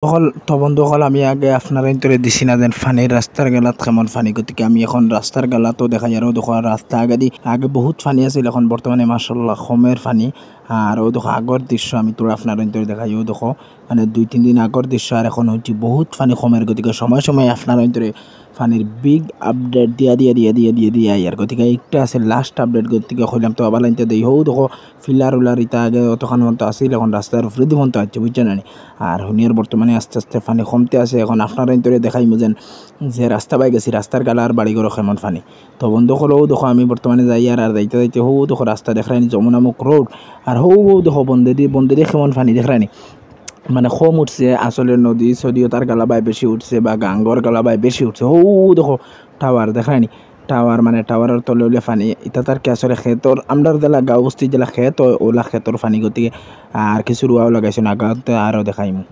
বন্ধুসকল আমি আগে আপনারা ইন্তরে দিছি না যেন ফানির রাস্তার গেলাত কেমন ফানি, গতিকে আমি এখন রাস্তার গেলাতো দেখাই। আর দেখো রাস্তা আগে বহুত ফানি আছিল, এখন বর্তমানে মাশাআল্লাহ কমের ফানি। আর ও দেখো আগর দৃশ্য আমি তোর আপনারা ইন্তরে দেখাই। ও দেখো মানে 2-3 দিন আগর দৃশ্য, আর এখন হচ্ছে বহুত ফানি কমের, গতিকে সময় সময় আপনারা ইন্তরে ফানির বিগ আপডেট দিয়া আর গতিকে একটা আছে লাস্ট আপডেট, গতিকে কইলাম তো আবার লাইনতে দেই। হো দেখো ফিলার উলার ইতা আগে অতখান মতো আসিল, এখন রাস্তার উপরে দি মতো আছে বুঝছেন না। আর হুনিয়ার বর্তমানে আস্তে আস্তে ফানি কমতে আছে। এখন আপনারা ইন্তরে দেখাই মুজেন যে রাস্তা পাই গেছি, রাস্তার গালার বাড়িঘর কেমন ফানি। তো বন্ধু হলেও দেখো আমি বর্তমানে যাই আর যাইতে যাইতে হো দেখো রাস্তা দেখরানি যমুনামুখ রোড। আর হো দেখো বন্ধে দিয়ে কেমন ফানি দেখরানি, মানে কম উঠছে আসলে, নদী সদিও তার গালাবায় বেশি উঠছে বা গাঙ্গর গালাবায় বেশি উঠছে। ও দেখো টাওয়ার দেখায়নি, টাওয়ার মানে টাওয়ারের তলে উলে ফানি। এটা তার কি আসলে খেতর আমরার জেলা গাঁও বস্তি জেলা খেত ওলা খেতর ফানি, গতিকে আর কিছু রুয়াও লাগাইছে না গাঁতে আরও দেখাইমু।